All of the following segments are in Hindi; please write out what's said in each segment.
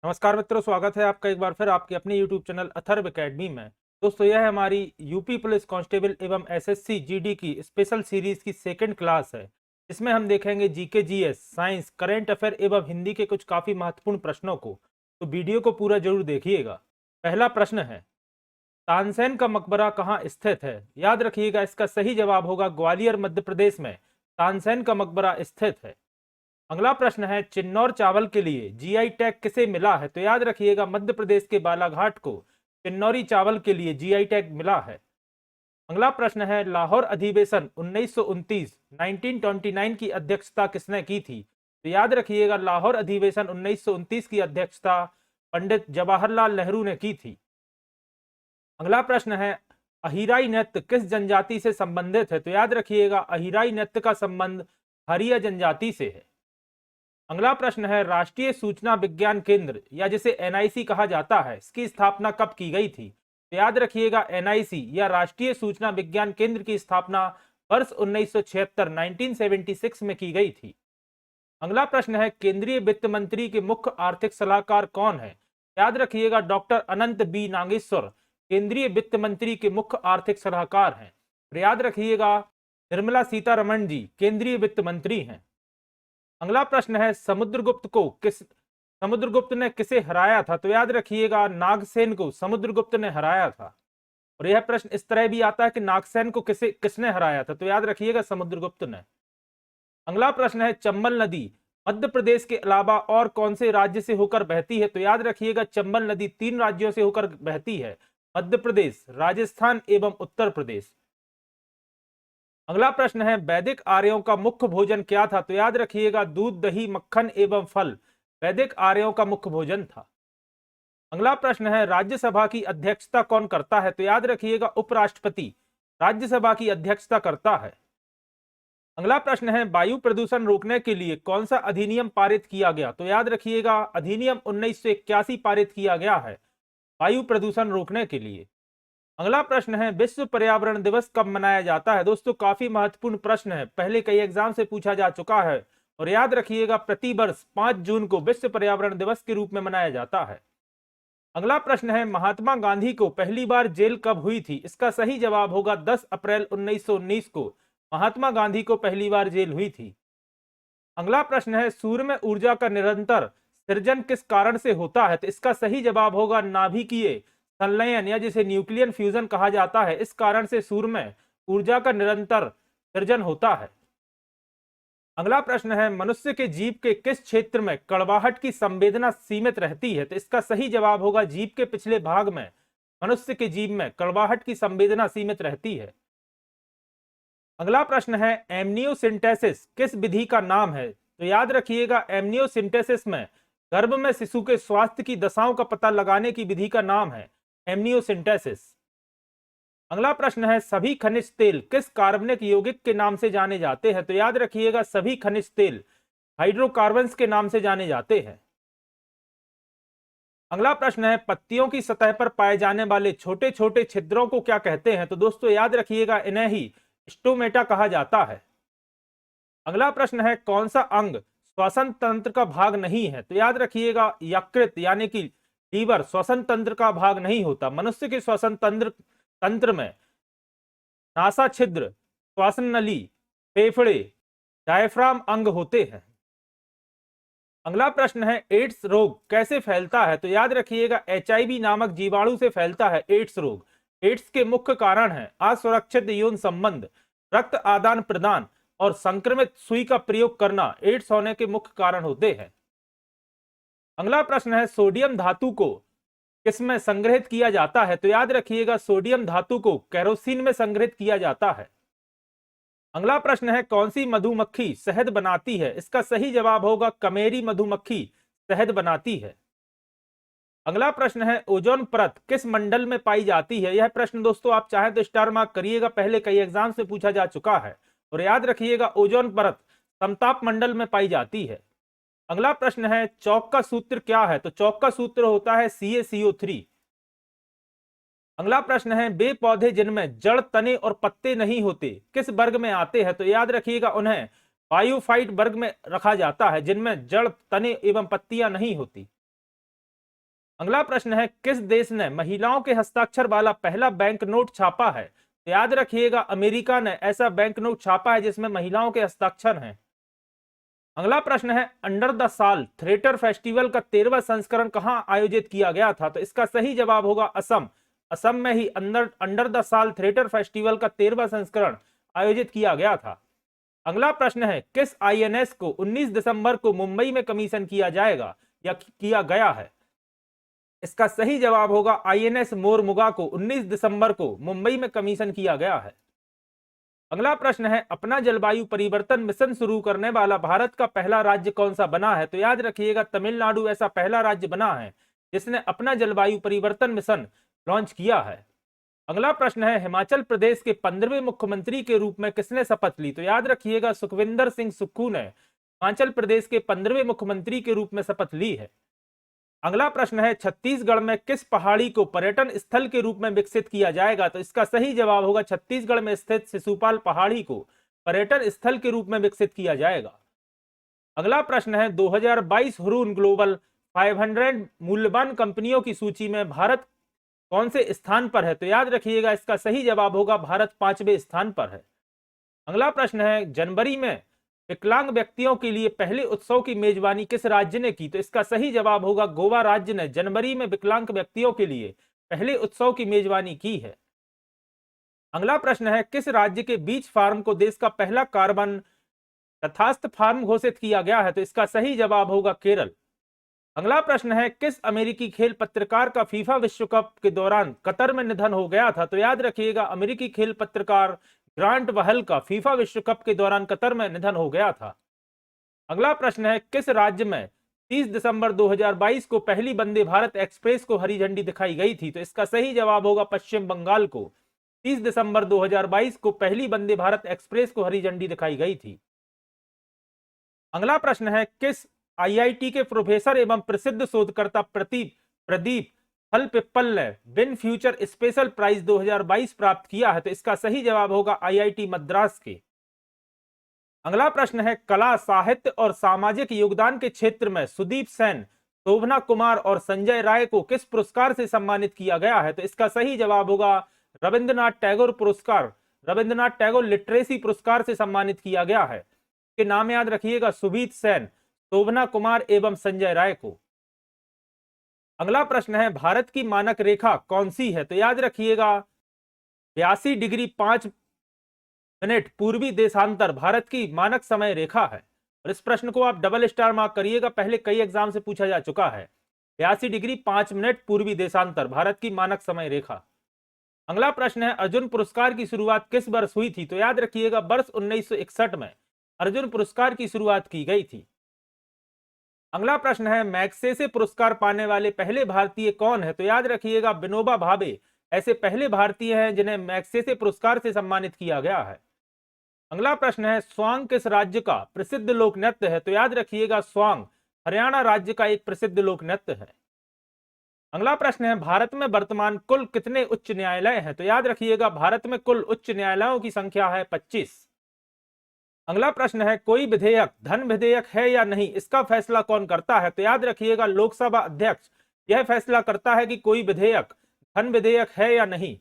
नमस्कार मित्रों, स्वागत है आपका एक बार फिर आपके अपने YouTube चैनल अथर्व एकेडमी में। दोस्तों, यह है हमारी यूपी पुलिस कांस्टेबल एवं एसएससी जीडी की स्पेशल सीरीज की सेकंड क्लास है। इसमें हम देखेंगे GK, GS, science, current affair एवं हिंदी के कुछ काफी महत्वपूर्ण प्रश्नों को। तो वीडियो को पूरा जरूर देखिएगा। पहला प्रश्न है, तानसेन का मकबरा कहाँ स्थित है? याद रखिएगा, इसका सही जवाब होगा ग्वालियर मध्य प्रदेश में तानसेन का मकबरा स्थित है। अगला प्रश्न है, चिन्नौर चावल के लिए जीआई टैग किसे मिला है? तो याद रखिएगा, मध्य प्रदेश के बालाघाट को चिन्नौरी चावल के लिए जीआई टैग मिला है। अगला प्रश्न है, लाहौर अधिवेशन 1929 1929 की अध्यक्षता किसने की थी? तो याद रखिएगा, लाहौर अधिवेशन 1929 की अध्यक्षता पंडित जवाहरलाल नेहरू ने की थी। अगला प्रश्न है, अहिराई नृत्य किस जनजाति से संबंधित है? तो याद रखिएगा, अहिराई नृत्य का संबंध हरिया जनजाति से है। अगला प्रश्न है, राष्ट्रीय सूचना विज्ञान केंद्र या जिसे एनआईसी कहा जाता है, इसकी स्थापना कब की गई थी? तो याद रखिएगा, एनआईसी या राष्ट्रीय सूचना विज्ञान केंद्र की स्थापना वर्ष 1976 1976 में की गई थी। अगला प्रश्न है, केंद्रीय वित्त मंत्री के मुख्य आर्थिक सलाहकार कौन है? याद रखिएगा, डॉक्टर अनंत बी नागेश्वर केंद्रीय वित्त मंत्री के मुख्य आर्थिक सलाहकार हैं। याद रखिएगा, निर्मला सीतारमण जी केंद्रीय वित्त मंत्री हैं। अगला प्रश्न है, समुद्रगुप्त ने किसे हराया था? तो याद रखिएगा, नागसेन को समुद्रगुप्त ने हराया था। और यह प्रश्न इस तरह भी आता है कि नागसेन को किसने हराया था? तो याद रखिएगा, समुद्रगुप्त ने। अगला प्रश्न है, चंबल नदी मध्य प्रदेश के अलावा और कौन से राज्य से होकर बहती है? तो याद रखिएगा, चंबल नदी 3 राज्यों से होकर बहती है, मध्य प्रदेश, राजस्थान एवं उत्तर प्रदेश। अगला प्रश्न है, वैदिक आर्यों का मुख्य भोजन क्या था? तो याद रखिएगा, दूध, दही, मक्खन एवं फल वैदिक आर्यों का मुख्य भोजन था। अगला प्रश्न है, राज्यसभा की अध्यक्षता कौन करता है? तो याद रखिएगा, उपराष्ट्रपति राज्यसभा की अध्यक्षता करता है। अगला प्रश्न है, वायु प्रदूषण रोकने के लिए कौन सा अधिनियम पारित किया गया? तो याद रखिएगा, अधिनियम 1981 पारित किया गया है वायु प्रदूषण रोकने के लिए। अगला प्रश्न है, विश्व पर्यावरण दिवस कब मनाया जाता है? दोस्तों, काफी महत्वपूर्ण प्रश्न है, पहले कई एग्जाम से पूछा जा चुका है। और याद रखिएगा, प्रति वर्ष 5 जून को विश्व पर्यावरण दिवस के रूप में मनाया जाता है। अगला प्रश्न है, महात्मा गांधी को पहली बार जेल कब हुई थी? इसका सही जवाब होगा 10 अप्रैल 1919 को महात्मा गांधी को पहली बार जेल हुई थी। अगला प्रश्न है, सूर्य में ऊर्जा का निरंतर सृजन किस कारण से होता है? तो इसका सही जवाब होगा नाभिकीय संलयन या जिसे न्यूक्लियन फ्यूजन कहा जाता है। इस कारण से सूर्य में ऊर्जा का निरंतर सृजन होता है। अगला प्रश्न है, मनुष्य के जीभ के किस क्षेत्र में कड़वाहट की संवेदना सीमित रहती है? तो इसका सही जवाब होगा, जीभ के पिछले भाग में मनुष्य के जीभ में कड़वाहट की संवेदना सीमित रहती है। अगला प्रश्न है, एमनियोसिंटेसिस किस विधि का नाम है? तो याद रखिएगा, एमनियोसिंटेसिस में गर्भ में शिशु के स्वास्थ्य की दशाओं का पता लगाने की विधि का नाम है एमनियोसिंटेसिस। अगला प्रश्न है, सभी खनिज तेल किस कार्बनिक यौगिक के नाम से जाने जाते हैं? तो याद रखिएगा, सभी खनिज तेल हाइड्रोकार्बन्स के नाम से जाने जाते हैं। अगला प्रश्न है, पत्तियों की सतह पर पाए जाने वाले छोटे छोटे छिद्रों को क्या कहते हैं? तो दोस्तों, याद रखिएगा, इन्हें ही स्टोमेटा कहा जाता है। अगला प्रश्न है, कौन सा अंग श्वसन तंत्र का भाग नहीं है? तो याद रखिएगा, यकृत यानी कि लीवर श्वसन तंत्र का भाग नहीं होता। मनुष्य के श्वसन तंत्र में नासा छिद्र, श्वसन नली, फेफड़े, डायफ्राम अंग होते हैं। अगला प्रश्न है, एड्स रोग कैसे फैलता है? तो याद रखिएगा, एचआईवी नामक जीवाणु से फैलता है एड्स रोग। एड्स के मुख्य कारण है असुरक्षित यौन संबंध, रक्त आदान प्रदान और संक्रमित सुई का प्रयोग करना एड्स होने के मुख्य कारण होते हैं। अगला प्रश्न है, सोडियम धातु को किसमें संग्रहित किया जाता है? तो याद रखिएगा, सोडियम धातु को केरोसिन में संग्रहित किया जाता है। अगला प्रश्न है, कौन सी मधुमक्खी शहद बनाती है? इसका सही जवाब होगा, कमेरी मधुमक्खी शहद बनाती है। अगला प्रश्न है, ओजोन परत किस मंडल में पाई जाती है? यह प्रश्न दोस्तों आप चाहे तो स्टार मार्क करिएगा, पहले कई एग्जाम से पूछा जा चुका है। और याद रखिएगा, ओजोन परत समताप मंडल में पाई जाती है। अगला प्रश्न है, चौक का सूत्र क्या है? तो चौक का सूत्र होता है CaCO3। अगला प्रश्न है, वे पौधे जिनमें जड़, तने और पत्ते नहीं होते किस वर्ग में आते हैं? तो याद रखिएगा, उन्हें बायोफाइट वर्ग में रखा जाता है, जिनमें जड़, तने एवं पत्तियां नहीं होती। अगला प्रश्न है, किस देश ने महिलाओं के हस्ताक्षर वाला पहला बैंक नोट छापा है? तो याद रखिएगा अमेरिका ने ऐसा बैंक नोट छापा है जिसमें महिलाओं के हस्ताक्षर हैं। अगला प्रश्न है, अंडर द साल थिएटर फेस्टिवल का 13वां संस्करण कहां आयोजित किया गया था? तो इसका सही जवाब होगा असम। असम में ही अंडर द साल थिएटर फेस्टिवल का 13वां संस्करण आयोजित किया गया था। अगला प्रश्न है, किस आईएनएस को 19 दिसंबर को मुंबई में कमीशन किया जाएगा या किया गया है? इसका सही जवाब होगा आईएनएस मोरमुगा को 19 दिसंबर को मुंबई में कमीशन किया गया है। अगला प्रश्न है, अपना जलवायु परिवर्तन मिशन शुरू करने वाला भारत का पहला राज्य कौन सा बना है? तो याद रखिएगा तमिलनाडु ऐसा पहला राज्य बना है जिसने अपना जलवायु परिवर्तन मिशन लॉन्च किया है। अगला प्रश्न है, हिमाचल प्रदेश के 15वें मुख्यमंत्री के रूप में किसने शपथ ली? तो याद रखिएगा सुखविंदर सिंह सुक्खू ने हिमाचल प्रदेश के 15वें मुख्यमंत्री के रूप में शपथ ली है। अगला प्रश्न है, छत्तीसगढ़ में किस पहाड़ी को पर्यटन स्थल के रूप में विकसित किया जाएगा? तो इसका सही जवाब होगा छत्तीसगढ़ में स्थित शिशुपाल पहाड़ी को पर्यटन स्थल के रूप में विकसित किया जाएगा। अगला प्रश्न है, 2022 हुरून ग्लोबल 500 मूल्यवान कंपनियों की सूची में भारत कौन से स्थान पर है? तो याद रखिएगा इसका सही जवाब होगा भारत 5वें स्थान पर है। अगला प्रश्न है, जनवरी में विकलांग व्यक्तियों के लिए पहले उत्सव की मेजबानी किस राज्य ने की? तो इसका सही जवाब होगा गोवा राज्य ने जनवरी में विकलांग व्यक्तियों के लिए पहले उत्सव की मेजबानी की है। अगला प्रश्न है, किस राज्य के बीच फार्म को देश का पहला कार्बन तथास्थ फार्म घोषित किया गया है? तो इसका सही जवाब होगा केरल। अगला प्रश्न है, किस अमेरिकी खेल पत्रकार का फीफा विश्व कप के दौरान कतर में निधन हो गया था? तो याद रखिएगा अमेरिकी खेल पत्रकार ग्रांट वहल का फीफा विश्व कप के दौरान कतर में निधन हो गया था। अगला प्रश्न है, किस राज्य में 30 दिसंबर 2022 को पहली वंदे भारत एक्सप्रेस को हरी झंडी दिखाई गई थी? तो इसका सही जवाब होगा पश्चिम बंगाल को 30 दिसंबर 2022 को पहली वंदे भारत एक्सप्रेस को हरी झंडी दिखाई गई थी। अगला प्रश्न है, किस आईआईटी के प्रोफेसर एवं प्रसिद्ध शोधकर्ता प्रदीप फल पिप्पल ने विन फ्यूचर स्पेशल प्राइज 2022 प्राप्त किया है? तो इसका सही जवाब होगा आईआईटी मद्रास के। अगला प्रश्न है, कला साहित्य और सामाजिक योगदान के क्षेत्र में सुदीप सेन, शोभना कुमार और संजय राय को किस पुरस्कार से सम्मानित किया गया है? तो इसका सही जवाब होगा रविंद्रनाथ टैगोर पुरस्कार, रविंद्रनाथ टैगोर लिटरेसी पुरस्कार से सम्मानित किया गया है। के नाम याद रखिएगा सुबीत सेन, शोभना कुमार एवं संजय राय को। अगला प्रश्न है, भारत की मानक रेखा कौन सी है? तो याद रखिएगा 82 डिग्री 5 मिनट पूर्वी देशांतर भारत की मानक समय रेखा है। और इस प्रश्न को आप डबल स्टार मार्क करिएगा, पहले कई एग्जाम से पूछा जा चुका है। 82 डिग्री 5 मिनट पूर्वी देशांतर भारत की मानक समय रेखा। अगला प्रश्न है, अर्जुन पुरस्कार की शुरुआत किस वर्ष हुई थी? तो याद रखिएगा वर्ष 1961 में अर्जुन पुरस्कार की शुरुआत की गई थी। अगला प्रश्न है, मैग्सेसे पुरस्कार पाने वाले पहले भारतीय कौन है? तो याद रखिएगा विनोबा भावे ऐसे पहले भारतीय हैं जिन्हें मैग्सेसे पुरस्कार से सम्मानित किया गया है। अगला प्रश्न है, स्वांग किस राज्य का प्रसिद्ध लोक नृत्य है? तो याद रखिएगा स्वांग हरियाणा राज्य का एक प्रसिद्ध लोक नृत्य है। अगला प्रश्न है, भारत में वर्तमान कुल कितने उच्च न्यायालय हैं? तो याद रखिएगा भारत में कुल उच्च न्यायालयों की संख्या है 25। अगला प्रश्न है, कोई विधेयक धन विधेयक है या नहीं, इसका फैसला कौन करता है? तो याद रखिएगा लोकसभा अध्यक्ष यह फैसला करता है कि कोई विधेयक धन विधेयक है या नहीं।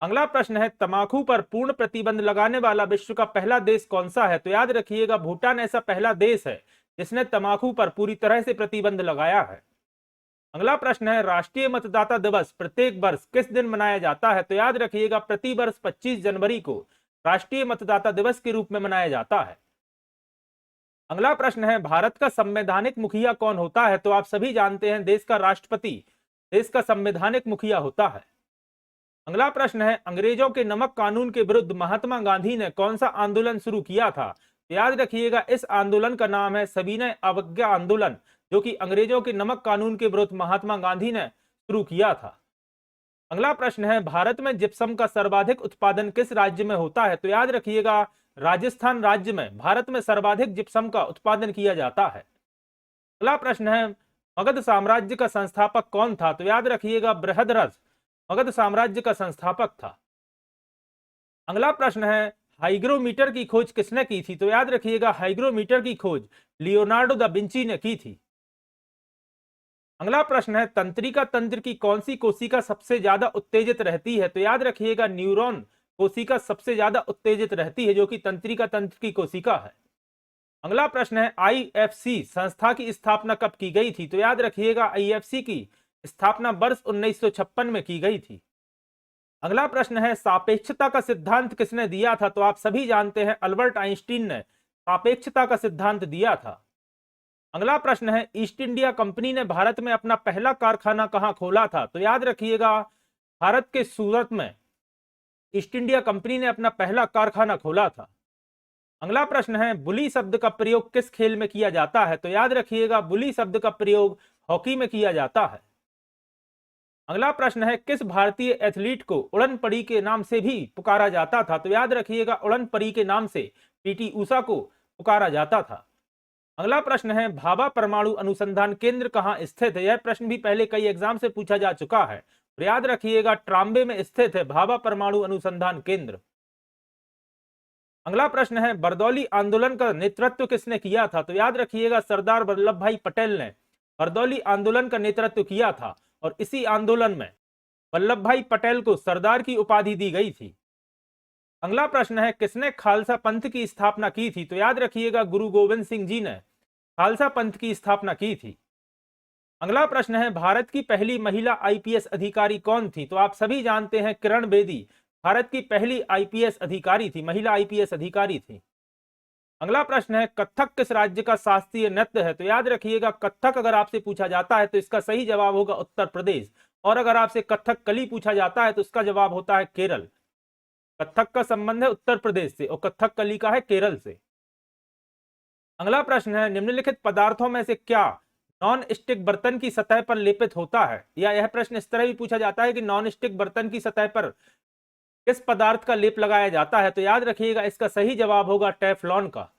अगला प्रश्न है, तंबाकू पर पूर्ण प्रतिबंध लगाने वाला विश्व का पहला देश कौन सा है? तो याद रखिएगा भूटान ऐसा पहला देश है जिसने तंबाकू पर पूरी तरह से प्रतिबंध लगाया है। अगला प्रश्न है, राष्ट्रीय मतदाता दिवस प्रत्येक वर्ष किस दिन मनाया जाता है? तो याद रखिएगा प्रति वर्ष 25 जनवरी को राष्ट्रीय मतदाता दिवस के रूप में मनाया जाता है। अगला प्रश्न है, भारत का संवैधानिक मुखिया कौन होता है? तो आप सभी जानते हैं देश का राष्ट्रपति देश का संवैधानिक मुखिया होता है। अगला प्रश्न है, अंग्रेजों के नमक कानून के विरुद्ध महात्मा गांधी ने कौन सा आंदोलन शुरू किया था? तो याद रखिएगा इस आंदोलन का नाम है सविनय अवज्ञा आंदोलन, जो कि अंग्रेजों के नमक कानून के विरुद्ध महात्मा गांधी ने शुरू किया था। अगला प्रश्न है, भारत में जिप्सम का सर्वाधिक उत्पादन किस राज्य में होता है? तो याद रखिएगा राजस्थान राज्य में भारत में सर्वाधिक जिप्सम का उत्पादन किया जाता है। अगला प्रश्न है, मगध साम्राज्य का संस्थापक कौन था? तो याद रखिएगा बृहद्रथ मगध साम्राज्य का संस्थापक था। अगला प्रश्न है, हाइग्रोमीटर की खोज किसने की थी? तो याद रखिएगा हाइग्रोमीटर की खोज लियोनार्डो दा विंची ने की थी। अगला प्रश्न है तंत्रिका तंत्र की कौन सी कोशिका सबसे ज्यादा उत्तेजित रहती है? तो याद रखिएगा न्यूरॉन कोशिका सबसे ज्यादा उत्तेजित रहती है, जो कि तंत्रिका तंत्र की कोशिका है। अगला प्रश्न है आईएफसी संस्था की स्थापना कब की गई थी? तो याद रखिएगा आईएफसी की स्थापना वर्ष 1956 में की गई थी। अगला प्रश्न है सापेक्षता का सिद्धांत किसने दिया था? तो आप सभी जानते हैं अल्बर्ट आइंस्टीन ने सापेक्षता का सिद्धांत दिया था। अगला प्रश्न है ईस्ट इंडिया कंपनी ने भारत में अपना पहला कारखाना कहां खोला था? तो याद रखिएगा भारत के सूरत में ईस्ट इंडिया कंपनी ने अपना पहला कारखाना खोला था। अगला प्रश्न है बुली शब्द का प्रयोग किस खेल में किया जाता है? तो याद रखिएगा बुली शब्द का प्रयोग हॉकी में किया जाता है। अगला प्रश्न है किस भारतीय एथलीट को उड़न परी के नाम से भी पुकारा जाता था? तो याद रखिएगा उड़न परी के नाम से पीटी उषा को पुकारा जाता था। अगला प्रश्न है भाभा परमाणु अनुसंधान केंद्र कहां स्थित है? यह प्रश्न भी पहले कई एग्जाम से पूछा जा चुका है, तो याद रखिएगा ट्राम्बे में स्थित है भाभा परमाणु अनुसंधान केंद्र। अगला प्रश्न है बरदौली आंदोलन का नेतृत्व किसने किया था? तो याद रखिएगा सरदार वल्लभ भाई पटेल ने बरदौली आंदोलन का नेतृत्व किया था, और इसी आंदोलन में वल्लभ भाई पटेल को सरदार की उपाधि दी गई थी। अगला प्रश्न है किसने खालसा पंथ की स्थापना की थी? तो याद रखिएगा गुरु गोविंद सिंह जी ने खालसा पंथ की स्थापना की थी। अगला प्रश्न है भारत की पहली महिला आईपीएस अधिकारी कौन थी? तो आप सभी जानते हैं किरण बेदी भारत की पहली आईपीएस अधिकारी थी, महिला आईपीएस अधिकारी थी। अगला प्रश्न है कथक किस राज्य का शास्त्रीय नृत्य है? तो याद रखिएगा कथक अगर आपसे पूछा जाता है तो इसका सही जवाब होगा उत्तर प्रदेश, और अगर आपसे कथक कली पूछा जाता है तो इसका जवाब होता है केरल। कथक का संबंध है उत्तर प्रदेश से और कथक कली का है केरल से। अगला प्रश्न है निम्नलिखित पदार्थों में से क्या नॉन स्टिक बर्तन की सतह पर लेपित होता है? या यह प्रश्न इस तरह भी पूछा जाता है कि नॉन स्टिक बर्तन की सतह पर किस पदार्थ का लेप लगाया जाता है? तो याद रखिएगा इसका सही जवाब होगा टेफ्लॉन का।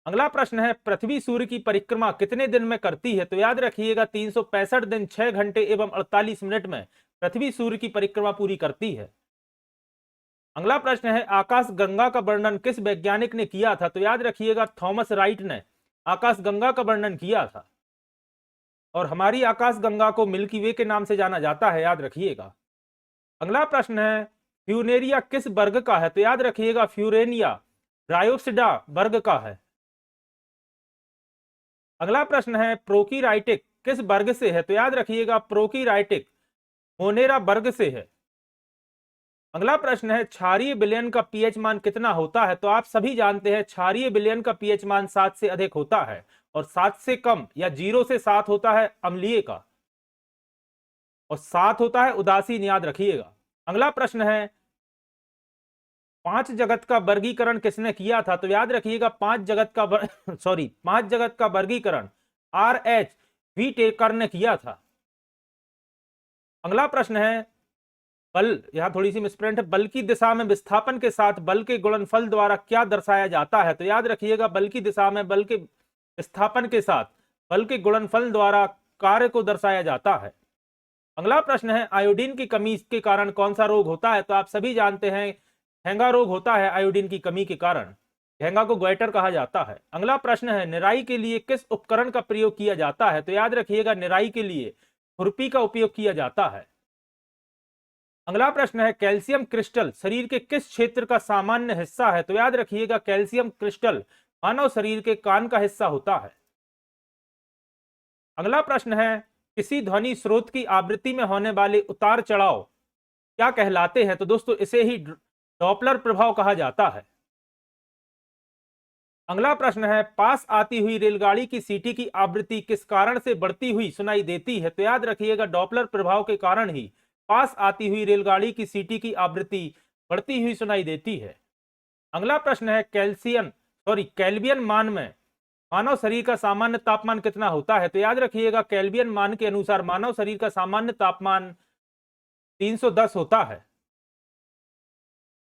अगला प्रश्न है पृथ्वी सूर्य की परिक्रमा कितने दिन में करती है? तो याद रखिएगा 365 दिन 6 घंटे एवं 48 मिनट में पृथ्वी सूर्य की परिक्रमा पूरी करती है। अगला प्रश्न है आकाश गंगा का वर्णन किस वैज्ञानिक ने किया था? तो याद रखिएगा थॉमस राइट ने आकाश गंगा का वर्णन किया था, और हमारी आकाश गंगा को मिल्की वे के नाम से जाना जाता है, याद रखिएगा। अगला प्रश्न है फ्यूनेरिया किस वर्ग का है? तो याद रखिएगा फ्यूरेनिया ब्रायोसिडा वर्ग का है। अगला प्रश्न है प्रोकीराइटिक किस वर्ग से है? तो याद रखिएगा प्रोकीराइटिक मोनेरा वर्ग से है। अगला प्रश्न है क्षारीय विलयन का पीएच मान कितना होता है? तो आप सभी जानते हैं क्षारीय विलयन का पीएच मान 7 से अधिक होता है, और 7 से कम या 0 से 7 होता है अम्लीय का, और 7 होता है उदासीन, याद रखिएगा। अगला प्रश्न है 5 जगत का वर्गीकरण किसने किया था? तो याद रखिएगा 5 जगत का 5 जगत का वर्गीकरण आर.एच. व्हीटेकर ने किया था। अगला प्रश्न है बल, यहां थोड़ी सी मिसप्रिंट है, बल की दिशा में विस्थापन के साथ बल के गुणनफल द्वारा क्या दर्शाया जाता है? तो याद रखिएगा बल की दिशा में बल के विस्थापन के साथ बल के गुणनफल द्वारा कार्य को दर्शाया जाता है। अगला प्रश्न है आयोडीन की कमी के कारण कौन सा रोग होता है? तो आप सभी जानते हैं घेंगा रोग होता है आयोडीन की कमी के कारण, घेंगा को ग्वाइटर कहा जाता है। अगला प्रश्न है निराई के लिए किस उपकरण का प्रयोग किया जाता है? तो याद रखिएगा निराई के लिए खुरपी का उपयोग किया जाता है। अगला प्रश्न है कैल्शियम क्रिस्टल शरीर के किस क्षेत्र का सामान्य हिस्सा है? तो याद रखिएगा कैल्शियम क्रिस्टल मानव शरीर के कान का हिस्सा होता है। अगला प्रश्न है किसी ध्वनि स्रोत की आवृत्ति में होने वाले उतार चढ़ाव क्या कहलाते हैं? तो दोस्तों इसे ही डॉपलर प्रभाव कहा जाता है। अगला प्रश्न है पास आती हुई रेलगाड़ी की सीटी की आवृत्ति किस कारण से बढ़ती हुई सुनाई देती है? तो याद रखिएगा डॉपलर प्रभाव के कारण ही पास आती हुई रेलगाड़ी की सीटी की आवृत्ति बढ़ती हुई सुनाई देती है। अगला प्रश्न है केल्वियन मान में मानव शरीर का सामान्य तापमान कितना होता है? तो याद रखिएगा केल्वियन मान के अनुसार मानव शरीर का सामान्य तापमान 310 होता है।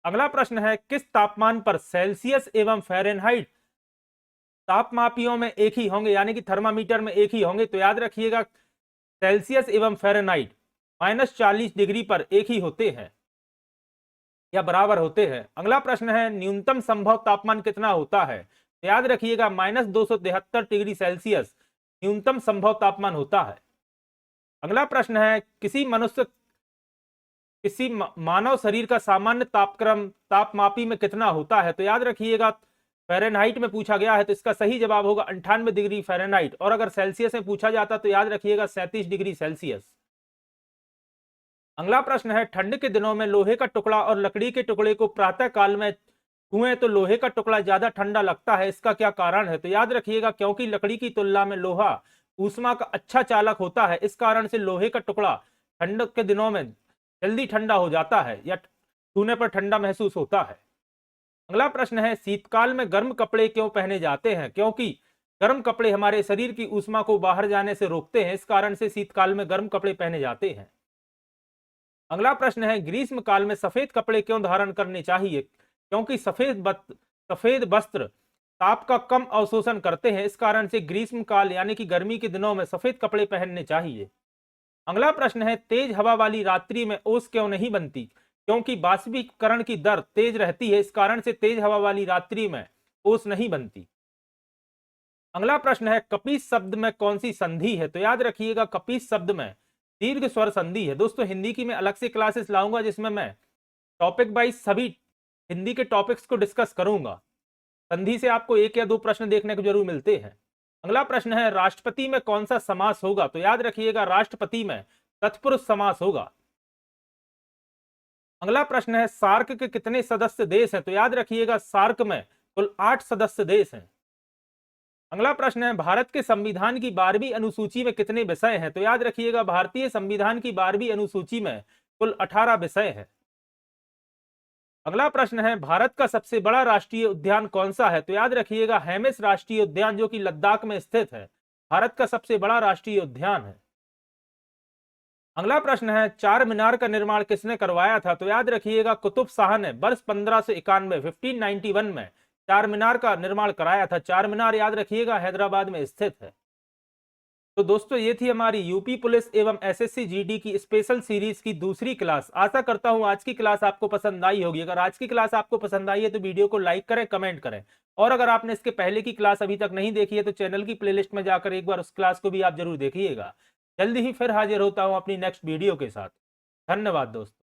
अगला प्रश्न है किस तापमान पर सेल्सियस एवं फ़ारेनहाइट तापमापियों में एक ही होंगे, यानी कि थर्मामीटर में एक ही होंगे? तो याद रखिएगा सेल्सियस एवं फ़ारेनहाइट -40 डिग्री पर एक ही होते हैं या बराबर होते हैं। अगला प्रश्न है न्यूनतम संभव तापमान कितना होता है? तो याद रखिएगा -273 डिग्री सेल्सियस न्यूनतम संभव तापमान होता है? अगला प्रश्न है, किसी मानव शरीर का सामान्य तापक्रम तापमापी में कितना होता है? तो याद रखिएगा फ़ारेनहाइट में पूछा गया है, तो इसका सही जवाब होगा 98 डिग्री फ़ारेनहाइट। और अगर सेल्सियस में पूछा जाता तो याद रखिएगा 37 डिग्री सेल्सियस। अगला प्रश्न है, ठंड के दिनों में लोहे का टुकड़ा और लकड़ी के टुकड़े को प्रातः काल में छुएं तो लोहे का टुकड़ा ज्यादा ठंडा लगता है, इसका क्या कारण है? तो याद रखिएगा क्योंकि लकड़ी की तुलना में लोहा ऊष्मा का अच्छा चालक होता है, इस कारण से लोहे का टुकड़ा ठंड के दिनों में जल्दी ठंडा हो जाता है या छूने पर ठंडा महसूस होता है। अगला प्रश्न है, शीतकाल में गर्म कपड़े क्यों पहने जाते हैं? क्योंकि गर्म कपड़े हमारे शरीर की ऊष्मा को बाहर जाने से रोकते हैं, इस कारण से शीतकाल में गर्म कपड़े पहने जाते हैं। अगला प्रश्न है, ग्रीष्म काल में सफेद कपड़े क्यों धारण करने चाहिए? क्योंकि सफेद वस्त्र ताप का कम अवशोषण करते हैं, इस कारण से ग्रीष्म काल यानी कि गर्मी के दिनों में सफेद कपड़े पहनने चाहिए। अगला प्रश्न है, तेज हवा वाली रात्रि में ओस क्यों नहीं बनती? क्योंकि बाष्पीकरण की दर तेज रहती है, इस कारण से तेज हवा वाली रात्रि में ओस नहीं बनती। अगला प्रश्न है, कपीस शब्द में कौन सी संधि है? तो याद रखिएगा कपीस शब्द में दीर्घ स्वर संधि है। दोस्तों हिंदी की मैं अलग से क्लासेस लाऊंगा जिसमें मैं टॉपिक वाइज सभी हिंदी के टॉपिक्स को डिस्कस करूंगा। संधि से आपको 1 या 2 प्रश्न देखने को जरूर मिलते हैं। अगला प्रश्न है, राष्ट्रपति में कौन सा समास होगा? तो याद रखिएगा राष्ट्रपति में तत्पुरुष समास होगा। अगला प्रश्न है, सार्क के कितने सदस्य देश हैं? तो याद रखिएगा सार्क में कुल 8 सदस्य देश हैं। अगला प्रश्न है, भारत के संविधान की 12वीं अनुसूची में कितने विषय हैं? तो याद रखिएगा भारतीय संविधान की 12वीं अनुसूची में कुल 18 विषय हैं। अगला प्रश्न है, भारत का सबसे बड़ा राष्ट्रीय उद्यान कौन सा है? तो याद रखिएगा हेमिस राष्ट्रीय उद्यान जो कि लद्दाख में स्थित है, भारत का सबसे बड़ा राष्ट्रीय उद्यान है। अगला प्रश्न है, चार मीनार का निर्माण किसने करवाया था? तो याद रखिएगा कुतुब शाह ने वर्ष 1591 में चार मीनार का निर्माण कराया था। चार मीनार याद रखिएगा हैदराबाद में स्थित है। तो दोस्तों ये थी हमारी यूपी पुलिस एवं एसएससी जीडी की स्पेशल सीरीज की दूसरी क्लास। आशा करता हूं आज की क्लास आपको पसंद आई होगी। अगर आज की क्लास आपको पसंद आई है तो वीडियो को लाइक करें, कमेंट करें, और अगर आपने इसके पहले की क्लास अभी तक नहीं देखी है तो चैनल की प्लेलिस्ट में जाकर एक बार उस क्लास को भी आप जरूर देखिएगा। जल्दी ही फिर हाजिर होता हूं अपनी नेक्स्ट वीडियो के साथ। धन्यवाद दोस्तों।